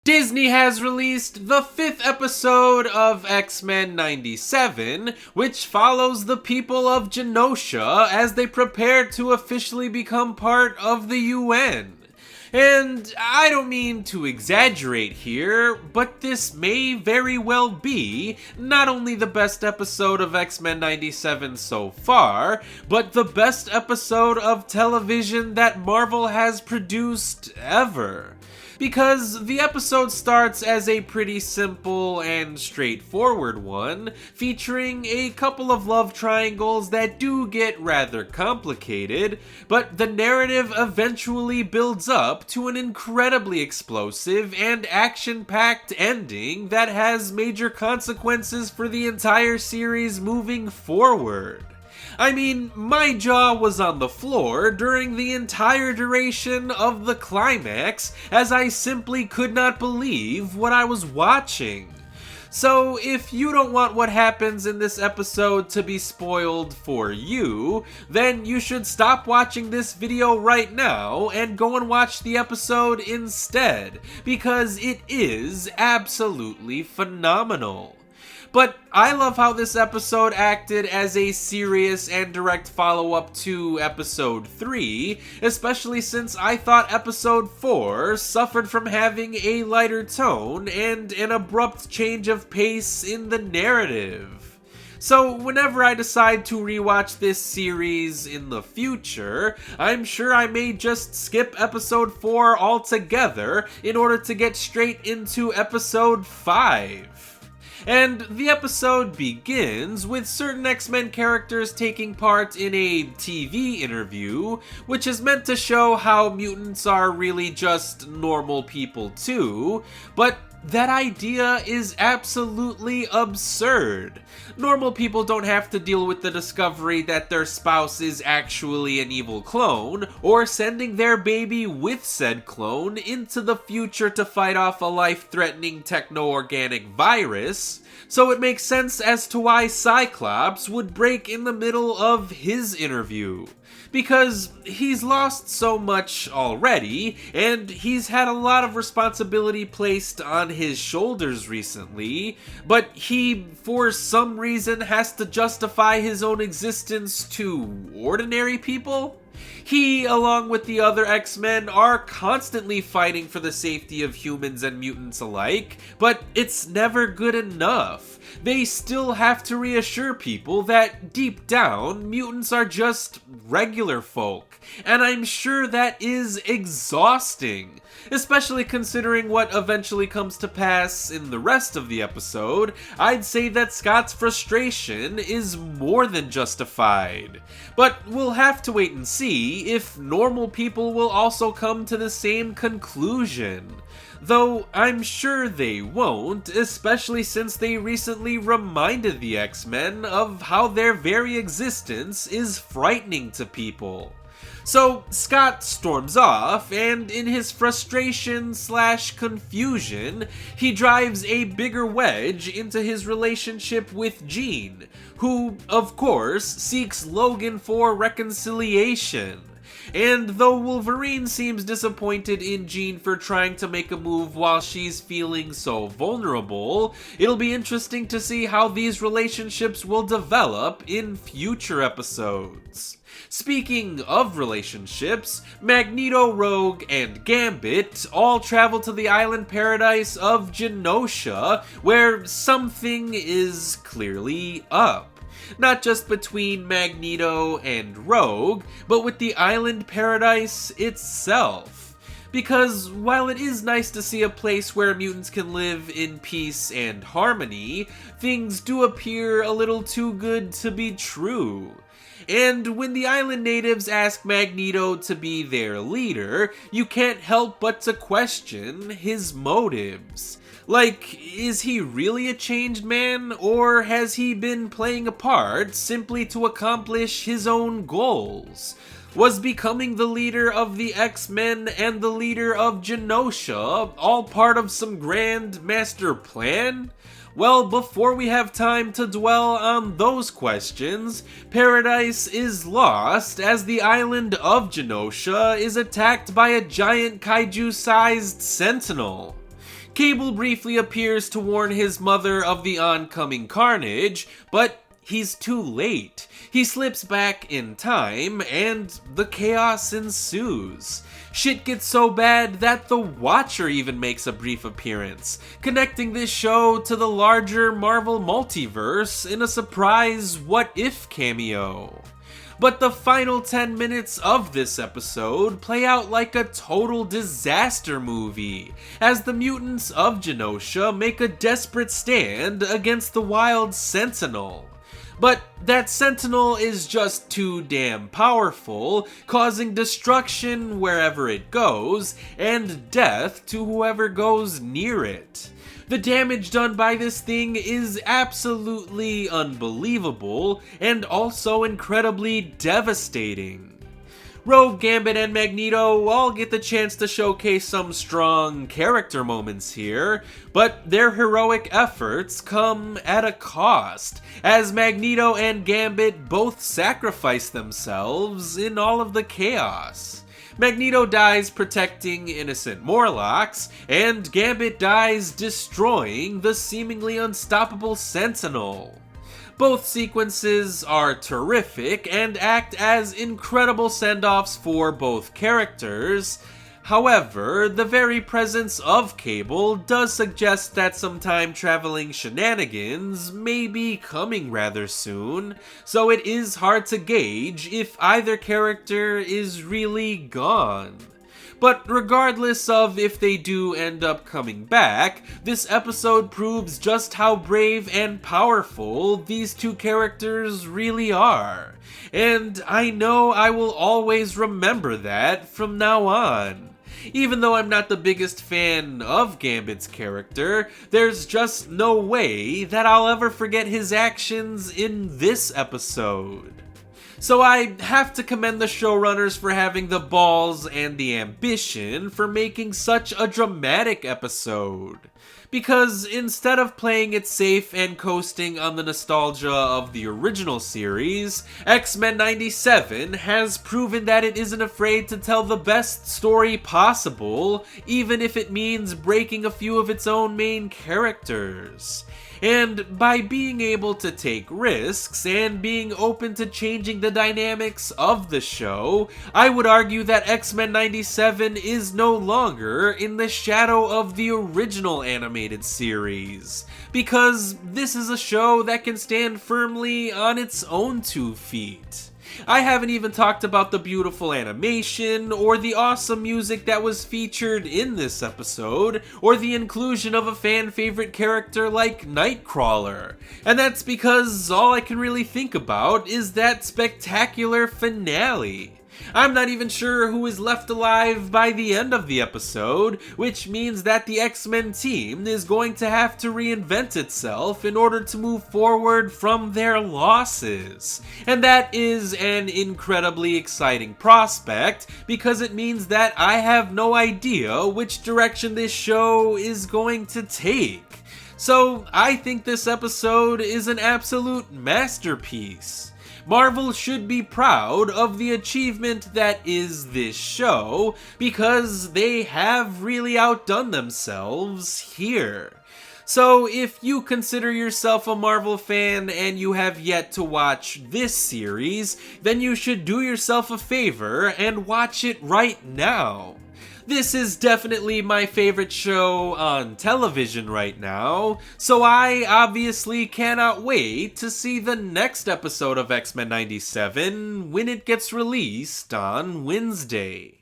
Disney has released the 5th episode of X-Men 97, which follows the people of Genosha as they prepare to officially become part of the UN. And I don't mean to exaggerate here, but this may very well be not only the best episode of X-Men 97 so far, but the best episode of television that Marvel has produced ever. Because the episode starts as a pretty simple and straightforward one, featuring a couple of love triangles that do get rather complicated, but the narrative eventually builds up to an incredibly explosive and action-packed ending that has major consequences for the entire series moving forward. I mean, my jaw was on the floor during the entire duration of the climax, as I simply could not believe what I was watching. So if you don't want what happens in this episode to be spoiled for you, then you should stop watching this video right now and go and watch the episode instead, because it is absolutely phenomenal. But I love how this episode acted as a serious and direct follow-up to episode 3, especially since I thought episode 4 suffered from having a lighter tone and an abrupt change of pace in the narrative. So whenever I decide to rewatch this series in the future, I'm sure I may just skip episode 4 altogether in order to get straight into episode 5. And the episode begins with certain X-Men characters taking part in a TV interview, which is meant to show how mutants are really just normal people too, but that idea is absolutely absurd. Normal people don't have to deal with the discovery that their spouse is actually an evil clone, or sending their baby with said clone into the future to fight off a life-threatening techno-organic virus, so it makes sense as to why Cyclops would break in the middle of his interview. Because he's lost so much already, and he's had a lot of responsibility placed on his shoulders recently, but he, for some reason, has to justify his own existence to ordinary people? He, along with the other X-Men, are constantly fighting for the safety of humans and mutants alike, but it's never good enough. They still have to reassure people that, deep down, mutants are just regular folk, and I'm sure that is exhausting. Especially considering what eventually comes to pass in the rest of the episode, I'd say that Scott's frustration is more than justified. But we'll have to wait and see if normal people will also come to the same conclusion. Though I'm sure they won't, especially since they recently reminded the X-Men of how their very existence is frightening to people. So Scott storms off, and in his frustration/confusion, he drives a bigger wedge into his relationship with Jean, who, of course, seeks Logan for reconciliation. And though Wolverine seems disappointed in Jean for trying to make a move while she's feeling so vulnerable, it'll be interesting to see how these relationships will develop in future episodes. Speaking of relationships, Magneto, Rogue, and Gambit all travel to the island paradise of Genosha, where something is clearly up. Not just between Magneto and Rogue, but with the island paradise itself. Because while it is nice to see a place where mutants can live in peace and harmony, things do appear a little too good to be true. And when the island natives ask Magneto to be their leader, you can't help but to question his motives. Like, is he really a changed man, or has he been playing a part simply to accomplish his own goals? Was becoming the leader of the X-Men and the leader of Genosha all part of some grand master plan? Well, before we have time to dwell on those questions, Paradise is lost as the island of Genosha is attacked by a giant kaiju-sized sentinel. Cable briefly appears to warn his mother of the oncoming carnage, but he's too late. He slips back in time, and the chaos ensues. Shit gets so bad that the Watcher even makes a brief appearance, connecting this show to the larger Marvel multiverse in a surprise what-if cameo. But the final 10 minutes of this episode play out like a total disaster movie, as the mutants of Genosha make a desperate stand against the Wild Sentinel. But that Sentinel is just too damn powerful, causing destruction wherever it goes, and death to whoever goes near it. The damage done by this thing is absolutely unbelievable, and also incredibly devastating. Rogue, Gambit, and Magneto all get the chance to showcase some strong character moments here, but their heroic efforts come at a cost, as Magneto and Gambit both sacrifice themselves in all of the chaos. Magneto dies protecting innocent Morlocks, and Gambit dies destroying the seemingly unstoppable Sentinel. Both sequences are terrific and act as incredible send-offs for both characters. However, the very presence of Cable does suggest that some time-traveling shenanigans may be coming rather soon, so it is hard to gauge if either character is really gone. But regardless of if they do end up coming back, this episode proves just how brave and powerful these two characters really are. And I know I will always remember that from now on. Even though I'm not the biggest fan of Gambit's character, there's just no way that I'll ever forget his actions in this episode. So I have to commend the showrunners for having the balls and the ambition for making such a dramatic episode. Because instead of playing it safe and coasting on the nostalgia of the original series, X-Men 97 has proven that it isn't afraid to tell the best story possible, even if it means breaking a few of its own main characters. And by being able to take risks and being open to changing the dynamics of the show, I would argue that X-Men 97 is no longer in the shadow of the original animated series, because this is a show that can stand firmly on its own 2 feet. I haven't even talked about the beautiful animation, or the awesome music that was featured in this episode, or the inclusion of a fan-favorite character like Nightcrawler. And that's because all I can really think about is that spectacular finale. I'm not even sure who is left alive by the end of the episode, which means that the X-Men team is going to have to reinvent itself in order to move forward from their losses. And that is an incredibly exciting prospect, because it means that I have no idea which direction this show is going to take. So I think this episode is an absolute masterpiece. Marvel should be proud of the achievement that is this show, because they have really outdone themselves here. So if you consider yourself a Marvel fan and you have yet to watch this series, then you should do yourself a favor and watch it right now. This is definitely my favorite show on television right now, so I obviously cannot wait to see the next episode of X-Men 97 when it gets released on Wednesday.